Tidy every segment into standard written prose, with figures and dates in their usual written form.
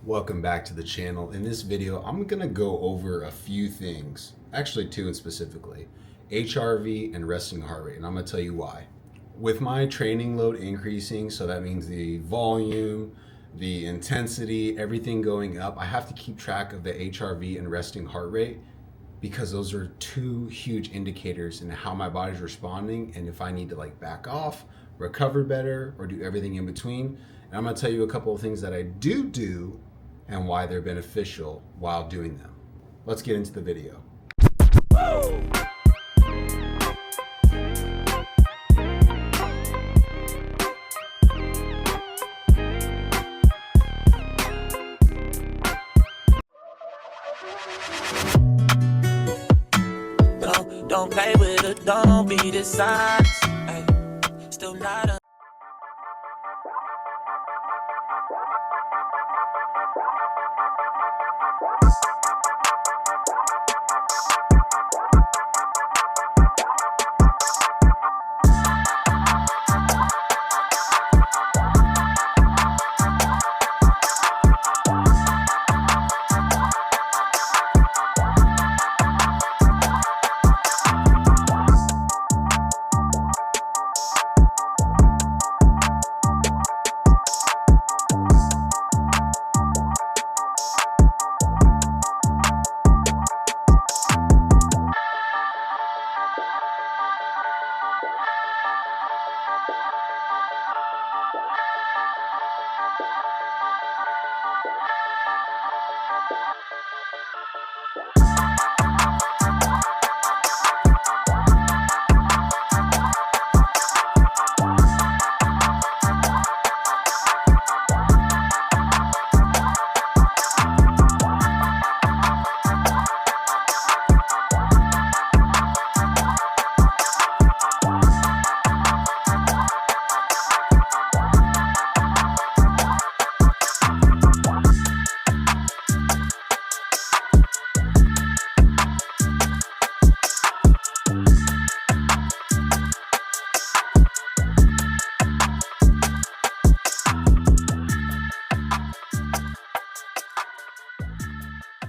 Welcome back to the channel. In this video, I'm gonna go over a few things, actually two specifically, HRV and resting heart rate, and I'm gonna tell you why. With my training load increasing, so that means the volume, the intensity, everything going up, I have to keep track of the HRV and resting heart rate because those are two huge indicators in how my body's responding and if I need to like back off, recover better, or do everything in between. And I'm gonna tell you a couple of things that I do and why they're beneficial while doing them. Let's get into the video. Don't play with it, don't be dishonest. Ay, still not a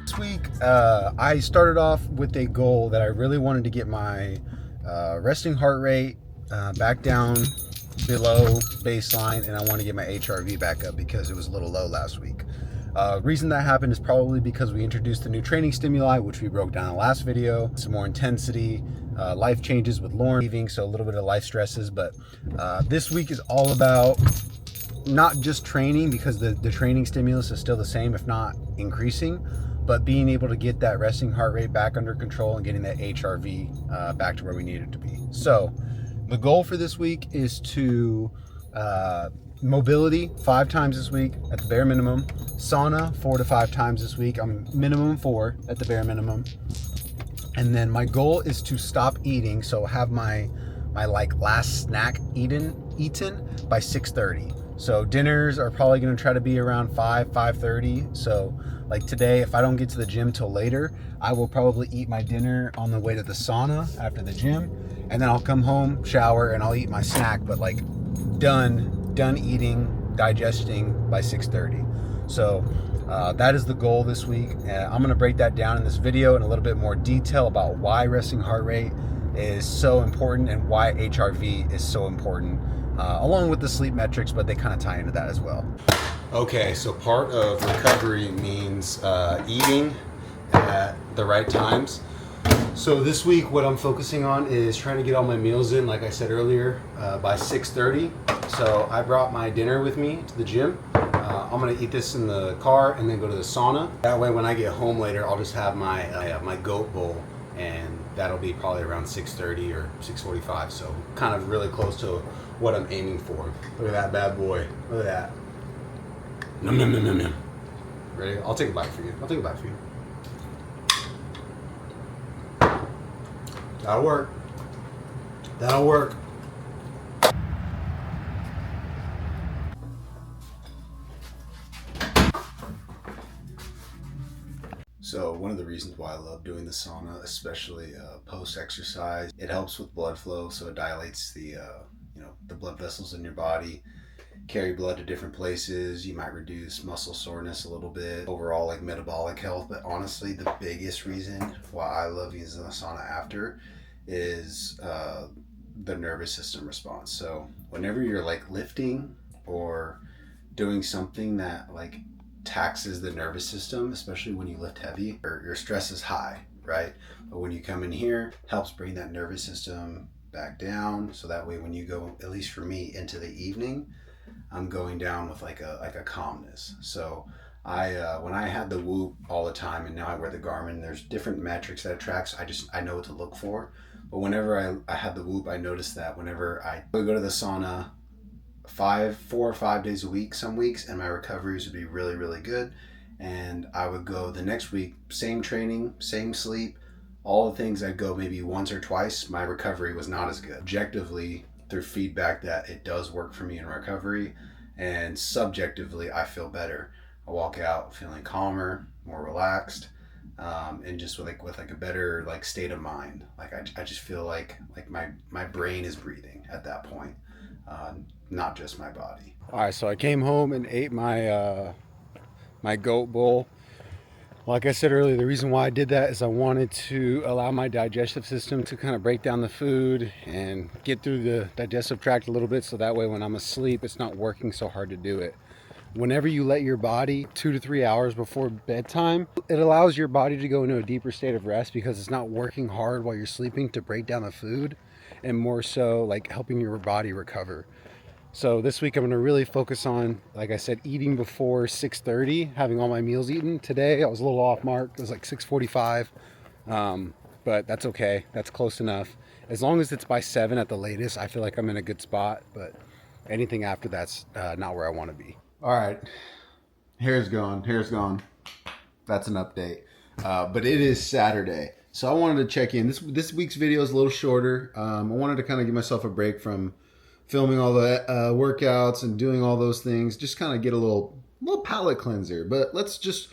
This week, I started off with a goal that I really wanted to get my resting heart rate back down below baseline, and I want to get my HRV back up because it was a little low last week. Reason that happened is probably because we introduced the new training stimuli, which we broke down in the last video. Some more intensity, life changes with Lauren leaving, so a little bit of life stresses. But this week is all about not just training, because the training stimulus is still the same, if not increasing, but being able to get that resting heart rate back under control and getting that HRV back to where we need it to be. So the goal for this week is to mobility 5 times this week at the bare minimum, sauna 4 to 5 times this week. I'm minimum 4 at the bare minimum. And then my goal is to stop eating, so have my like last snack eaten by 6:30. So dinners are probably going to try to be around 5:30. So like today, if I don't get to the gym till later, I will probably eat my dinner on the way to the sauna after the gym, and then I'll come home, shower, and I'll eat my snack, but like done eating, digesting by 6:30. So that is the goal this week. I'm going to break that down in this video in a little bit more detail about why resting heart rate is so important and why HRV is so important, along with the sleep metrics, but they kind of tie into that as well. Okay, so part of recovery means eating at the right times. So this week what I'm focusing on is trying to get all my meals in, like I said earlier, by 6:30. So I brought my dinner with me to the gym. I'm gonna eat this in the car and then go to the sauna. That way when I get home later, I'll just have my goat bowl, and that'll be probably around 6:30 or 6:45. So kind of really close to what I'm aiming for. Look at that bad boy, look at that. Nom, nom, nom, nom, nom. Ready? I'll take a bite for you. That'll work. So one of the reasons why I love doing the sauna, especially post-exercise, it helps with blood flow, so it dilates the the blood vessels in your body, carry blood to different places. You might reduce muscle soreness a little bit, overall like metabolic health. But honestly, the biggest reason why I love using the sauna after is the nervous system response. So whenever you're like lifting or doing something that like taxes the nervous system, especially when you lift heavy, or your stress is high, right? But when you come in here, helps bring that nervous system back down. So that way when you go, at least for me, into the evening, I'm going down with like a calmness. So I when I had the Whoop all the time, and now I wear the Garmin, there's different metrics that it tracks. I know what to look for. But whenever I had the Whoop, I noticed that whenever I would go to the sauna 4 or 5 days a week some weeks, and my recoveries would be really, really good. And I would go the next week, same training, same sleep, all the things. I'd go maybe once or twice, my recovery was not as good. Objectively, through feedback, that it does work for me in recovery, and subjectively I feel better. I walk out feeling calmer, more relaxed, and just with like a better like state of mind. Like I just feel like my brain is breathing at that point, not just my body. All right, so I came home and ate my my goat bowl. Like I said earlier, the reason why I did that is I wanted to allow my digestive system to kind of break down the food and get through the digestive tract a little bit, so that way when I'm asleep, it's not working so hard to do it. Whenever you let your body 2 to 3 hours before bedtime, it allows your body to go into a deeper state of rest, because it's not working hard while you're sleeping to break down the food, and more so like helping your body recover. So this week I'm going to really focus on, like I said, eating before 6:30, having all my meals eaten. Today I was a little off mark. It was like 6:45, but that's okay. That's close enough. As long as it's by 7 at the latest, I feel like I'm in a good spot, but anything after that's not where I want to be. All right, hair's gone. That's an update. But it is Saturday, so I wanted to check in. This week's video is a little shorter. I wanted to kind of give myself a break from filming all the workouts and doing all those things. Just kind of get a little palate cleanser. But let's just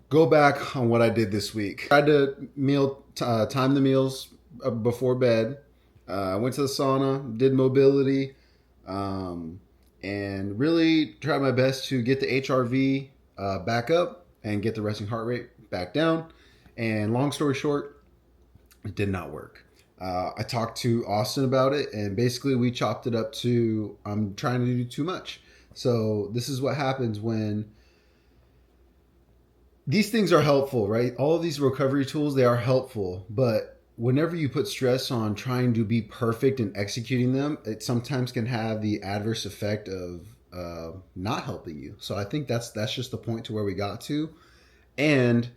go back on what I did this week. Tried to time the meals before bed. I went to the sauna, did mobility, and really tried my best to get the HRV back up and get the resting heart rate back down. And long story short, it did not work. I talked to Austin about it, and basically we chopped it up to, I'm trying to do too much. So this is what happens when these things are helpful, right? All of these recovery tools, they are helpful, but whenever you put stress on trying to be perfect and executing them, it sometimes can have the adverse effect of not helping you. So I think that's just the point to where we got to. And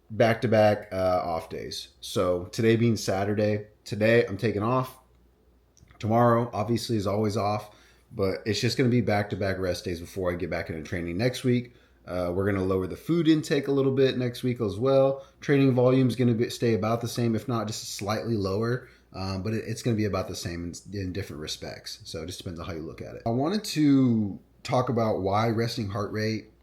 back-to-back off days. So today being Saturday, today I'm taking off. Tomorrow obviously is always off, but it's just going to be back-to-back rest days before I get back into training next week. We're going to lower the food intake a little bit next week as well. Training volume is going to stay about the same, if not just slightly lower, but it's going to be about the same in different respects. So it just depends on how you look at it. I wanted to talk about why resting heart rate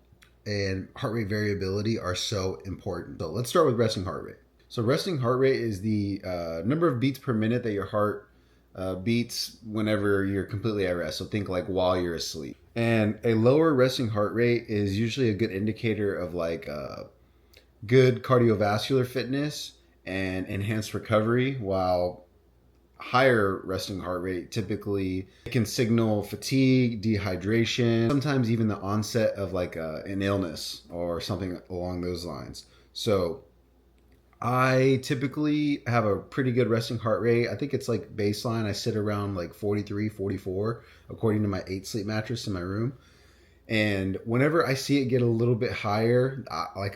and heart rate variability are so important. So let's start with resting heart rate. So resting heart rate is the number of beats per minute that your heart beats whenever you're completely at rest. So think like while you're asleep. And a lower resting heart rate is usually a good indicator of like good cardiovascular fitness and enhanced recovery, while higher resting heart rate typically can signal fatigue, dehydration, sometimes even the onset of like an illness or something along those lines. So I typically have a pretty good resting heart rate. I think it's like baseline. I sit around like 43, 44, according to my 8 sleep mattress in my room. And whenever I see it get a little bit higher,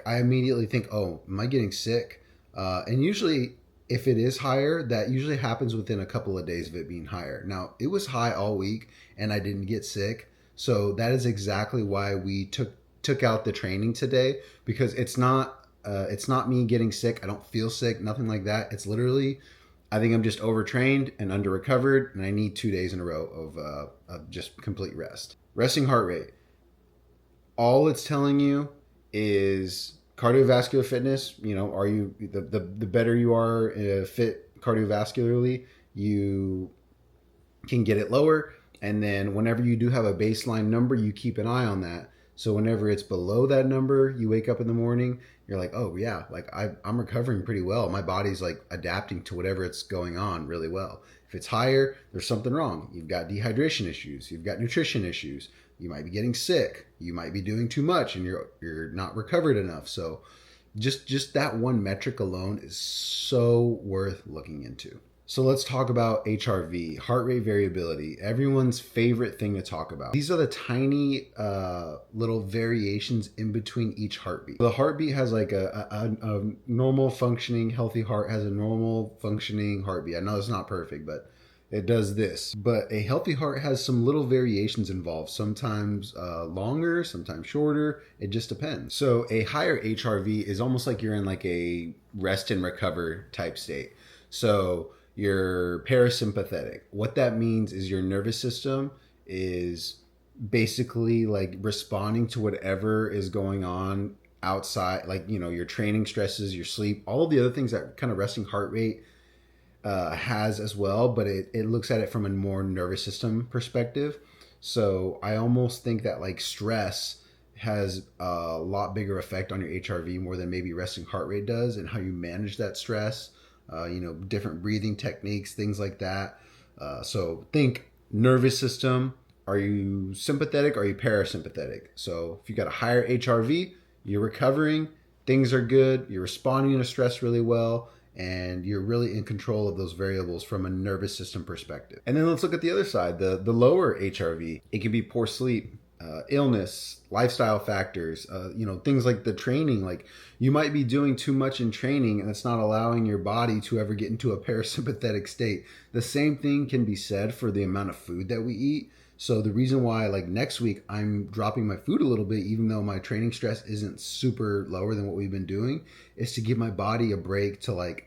I immediately think, oh, am I getting sick? And usually if it is higher, that usually happens within a couple of days of it being higher. Now, it was high all week and I didn't get sick. So that is exactly why we took out the training today, because it's not me getting sick. I don't feel sick, nothing like that. It's literally, I think I'm just overtrained and under recovered, and I need 2 days in a row of just complete rest. Resting heart rate. All it's telling you is cardiovascular fitness. You know, are you the better you are fit cardiovascularly, you can get it lower. And then whenever you do have a baseline number, you keep an eye on that. So whenever it's below that number, you wake up in the morning, you're like, oh yeah, like I'm recovering pretty well. My body's like adapting to whatever it's going on really well. If it's higher, there's something wrong. You've got dehydration issues. You've got nutrition issues. You might be getting sick. You might be doing too much and you're not recovered enough. So just that one metric alone is so worth looking into. So let's talk about HRV, heart rate variability, everyone's favorite thing to talk about. These are the tiny little variations in between each heartbeat. The heartbeat has like a normal functioning healthy heart has a normal functioning heartbeat. I know it's not perfect, but it does this. But a healthy heart has some little variations involved, sometimes longer, sometimes shorter. It just depends. So a higher HRV is almost like you're in like a rest and recover type state. So you're parasympathetic. What that means is your nervous system is basically like responding to whatever is going on outside, like, you know, your training stresses, your sleep, all of the other things that kind of resting heart rate has as well, but it looks at it from a more nervous system perspective. So I almost think that like stress has a lot bigger effect on your HRV more than maybe resting heart rate does, and how you manage that stress. You know, different breathing techniques, things like that. So think nervous system. Are you sympathetic or are you parasympathetic? So if you got a higher HRV, you're recovering, things are good, you're responding to stress really well, and you're really in control of those variables from a nervous system perspective. And then let's look at the other side, the lower HRV. It can be poor sleep, illness, lifestyle factors, you know, things like the training. Like you might be doing too much in training and it's not allowing your body to ever get into a parasympathetic state. The same thing can be said for the amount of food that we eat. So the reason why like next week I'm dropping my food a little bit, even though my training stress isn't super lower than what we've been doing, is to give my body a break to like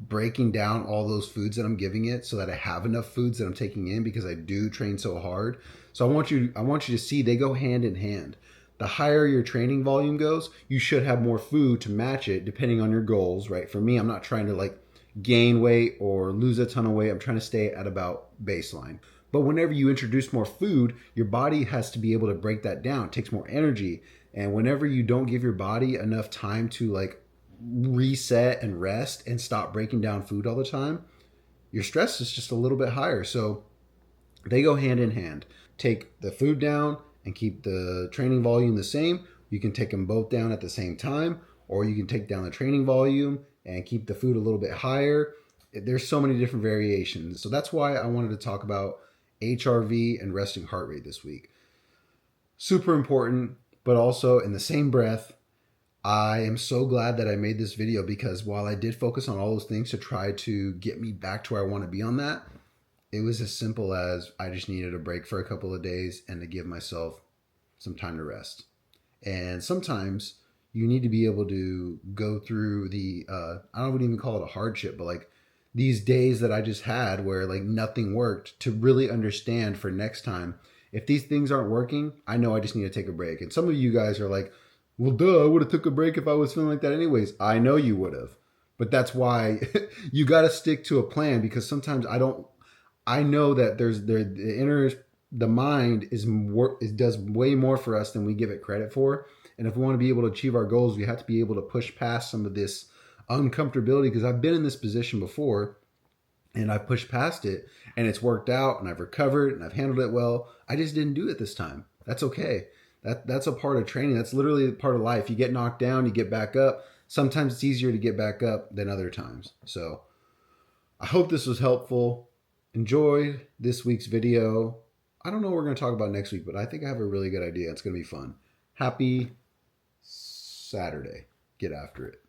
breaking down all those foods that I'm giving it so that I have enough foods that I'm taking in, because I do train so hard. So I want you to see they go hand in hand. The higher your training volume goes, you should have more food to match it depending on your goals, right? For me, I'm not trying to like gain weight or lose a ton of weight. I'm trying to stay at about baseline. But whenever you introduce more food, your body has to be able to break that down. It takes more energy. And whenever you don't give your body enough time to like reset and rest and stop breaking down food all the time, your stress is just a little bit higher. So they go hand in hand. Take the food down and keep the training volume the same. You can take them both down at the same time, or you can take down the training volume and keep the food a little bit higher. There's so many different variations. So that's why I wanted to talk about HRV and resting heart rate this week. Super important, but also in the same breath, I am so glad that I made this video, because while I did focus on all those things to try to get me back to where I want to be on that, it was as simple as I just needed a break for a couple of days and to give myself some time to rest. And sometimes you need to be able to go through the, I don't even call it a hardship, but like these days that I just had where like nothing worked, to really understand for next time, if these things aren't working, I know I just need to take a break. And some of you guys are like, well, duh, I would have took a break if I was feeling like that anyways. I know you would have, but that's why you got to stick to a plan, because sometimes I know that the mind does way more for us than we give it credit for. And if we want to be able to achieve our goals, we have to be able to push past some of this uncomfortability, because I've been in this position before and I've pushed past it and it's worked out and I've recovered and I've handled it well. I just didn't do it this time. That's okay. That's a part of training. That's literally a part of life. You get knocked down, you get back up. Sometimes it's easier to get back up than other times. So I hope this was helpful. Enjoy this week's video. I don't know what we're going to talk about next week, but I think I have a really good idea. It's going to be fun. Happy Saturday. Get after it.